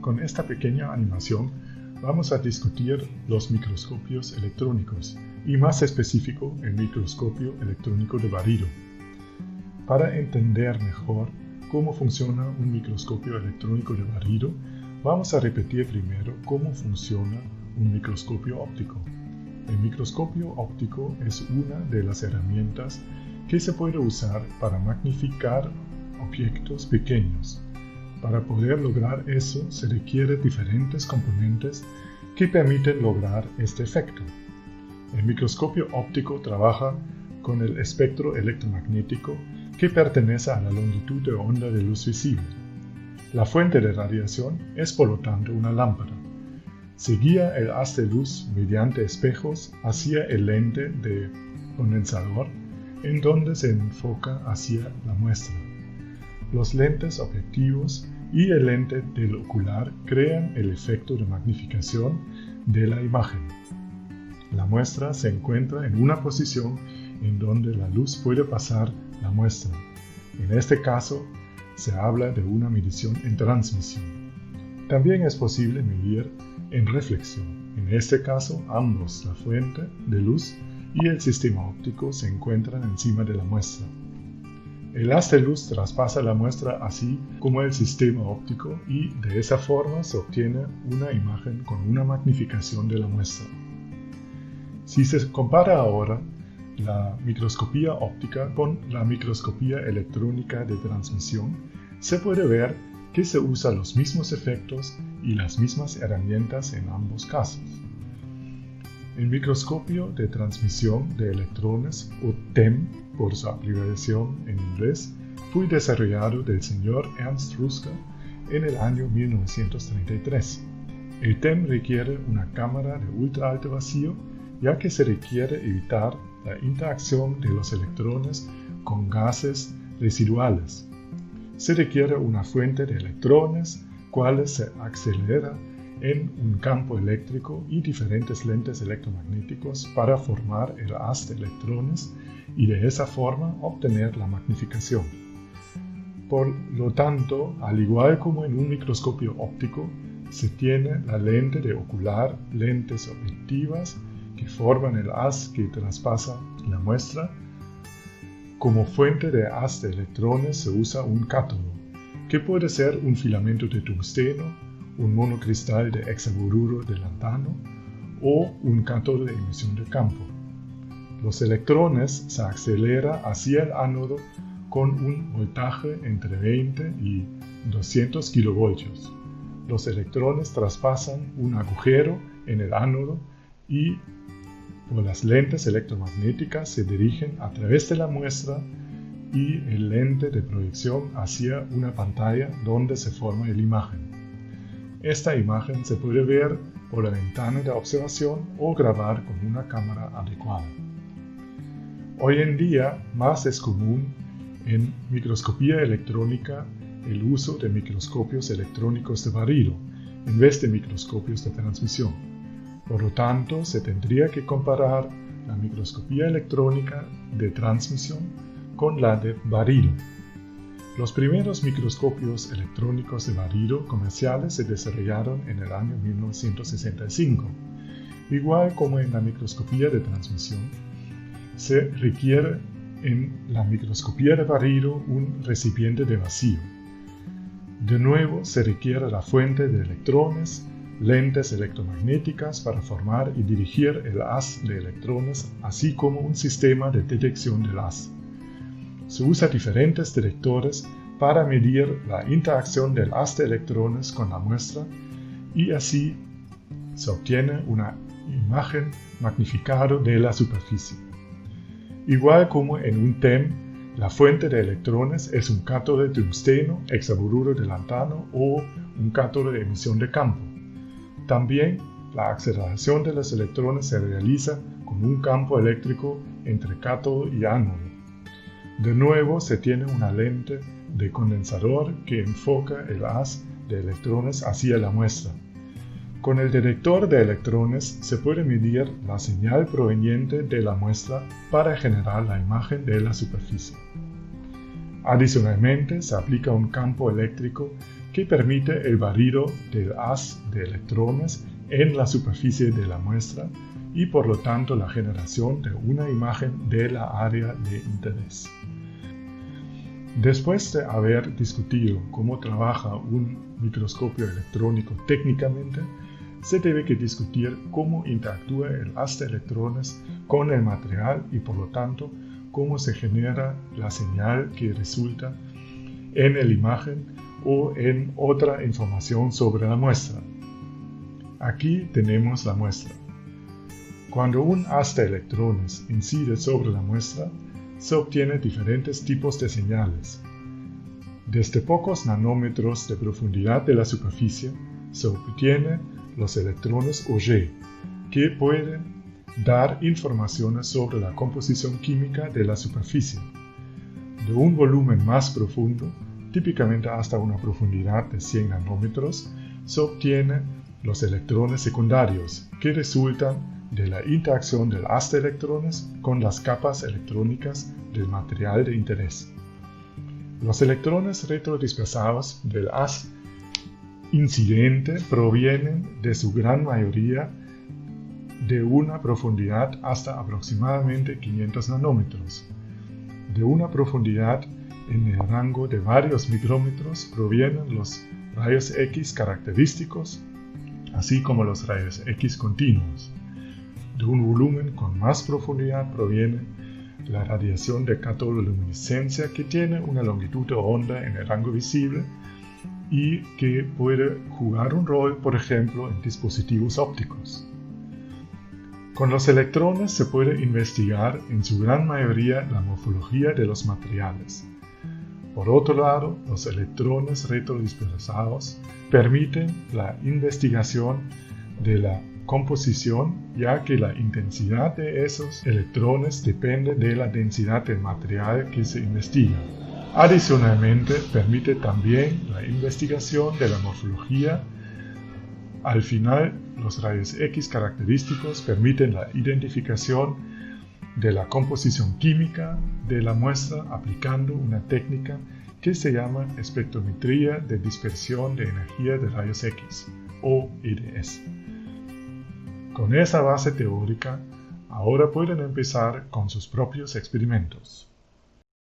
con esta pequeña animación vamos a discutir los microscopios electrónicos y más específico el microscopio electrónico de barido. Para entender mejor cómo funciona un microscopio electrónico de barido, vamos a repetir primero cómo funciona un microscopio óptico. El microscopio óptico es una de las herramientas que se puede usar para magnificar objetos pequeños. Para poder lograr eso se requieren diferentes componentes que permiten lograr este efecto. El microscopio óptico trabaja con el espectro electromagnético que pertenece a la longitud de onda de luz visible. La fuente de radiación es por lo tanto una lámpara. Se guía el haz de luz mediante espejos hacia el lente de condensador en donde se enfoca hacia la muestra. Los lentes objetivos y el lente del ocular crean el efecto de magnificación de la imagen. La muestra se encuentra en una posición en donde la luz puede pasar la muestra. En este caso, se habla de una medición en transmisión. También es posible medir en reflexión. En este caso, ambos, la fuente de luz y el sistema óptico, se encuentran encima de la muestra. El haz de luz traspasa la muestra así como el sistema óptico y de esa forma se obtiene una imagen con una magnificación de la muestra. Si se compara ahora la microscopía óptica con la microscopía electrónica de transmisión, se puede ver que se usan los mismos efectos y las mismas herramientas en ambos casos. El microscopio de transmisión de electrones, o TEM por su abreviación en inglés, fue desarrollado del señor Ernst Ruska en el año 1933. El TEM requiere una cámara de ultra alto vacío, ya que se requiere evitar la interacción de los electrones con gases residuales. Se requiere una fuente de electrones, cuales se acelera en un campo eléctrico y diferentes lentes electromagnéticos para formar el haz de electrones y de esa forma obtener la magnificación. Por lo tanto, al igual como en un microscopio óptico, se tiene la lente de ocular, lentes objetivas que forman el haz que traspasa la muestra. Como fuente de haz de electrones se usa un cátodo, que puede ser un filamento de tungsteno, un monocristal de hexaboruro de lantano o un cátodo de emisión de campo. Los electrones se aceleran hacia el ánodo con un voltaje entre 20 y 200 kilovoltios. Los electrones traspasan un agujero en el ánodo y por las lentes electromagnéticas se dirigen a través de la muestra y el lente de proyección hacia una pantalla donde se forma la imagen. Esta imagen se puede ver por la ventana de observación o grabar con una cámara adecuada. Hoy en día, más es común en microscopía electrónica el uso de microscopios electrónicos de barido en vez de microscopios de transmisión. Por lo tanto, se tendría que comparar la microscopía electrónica de transmisión con la de barido. Los primeros microscopios electrónicos de barido comerciales se desarrollaron en el año 1965. Igual como en la microscopía de transmisión, se requiere en la microscopía de barido un recipiente de vacío. De nuevo, se requiere la fuente de electrones, lentes electromagnéticas para formar y dirigir el haz de electrones, así como un sistema de detección del haz. Se usa diferentes detectores para medir la interacción del haz de electrones con la muestra y así se obtiene una imagen magnificada de la superficie. Igual como en un TEM, la fuente de electrones es un cátodo de tungsteno, hexaboruro de lantano o un cátodo de emisión de campo. También la aceleración de los electrones se realiza con un campo eléctrico entre cátodo y ánodo. De nuevo, se tiene una lente de condensador que enfoca el haz de electrones hacia la muestra. Con el detector de electrones se puede medir la señal proveniente de la muestra para generar la imagen de la superficie. Adicionalmente, se aplica un campo eléctrico que permite el barrido del haz de electrones en la superficie de la muestra y por lo tanto la generación de una imagen de la área de interés. Después de haber discutido cómo trabaja un microscopio electrónico técnicamente, se debe que discutir cómo interactúa el haz de electrones con el material y por lo tanto cómo se genera la señal que resulta en la imagen o en otra información sobre la muestra. Aquí tenemos la muestra. Cuando un haz de electrones incide sobre la muestra, se obtienen diferentes tipos de señales. Desde pocos nanómetros de profundidad de la superficie se obtienen los electrones Auger, que pueden dar informaciones sobre la composición química de la superficie. De un volumen más profundo, típicamente hasta una profundidad de 100 nanómetros, se obtienen los electrones secundarios, que resultan de la interacción del haz de electrones con las capas electrónicas del material de interés. Los electrones retrodispersados del haz incidente provienen de su gran mayoría de una profundidad hasta aproximadamente 500 nanómetros. De una profundidad en el rango de varios micrómetros provienen los rayos X característicos, así como los rayos X continuos. De un volumen con más profundidad proviene la radiación de catodoluminiscencia, que tiene una longitud de onda en el rango visible y que puede jugar un rol, por ejemplo, en dispositivos ópticos. Con los electrones se puede investigar en su gran mayoría la morfología de los materiales. Por otro lado, los electrones retrodispersados permiten la investigación de la composición, ya que la intensidad de esos electrones depende de la densidad del material que se investiga. Adicionalmente, permite también la investigación de la morfología. Al final, los rayos X característicos permiten la identificación de la composición química de la muestra aplicando una técnica que se llama espectrometría de dispersión de energía de rayos X, o EDS. Con esa base teórica, ahora pueden empezar con sus propios experimentos.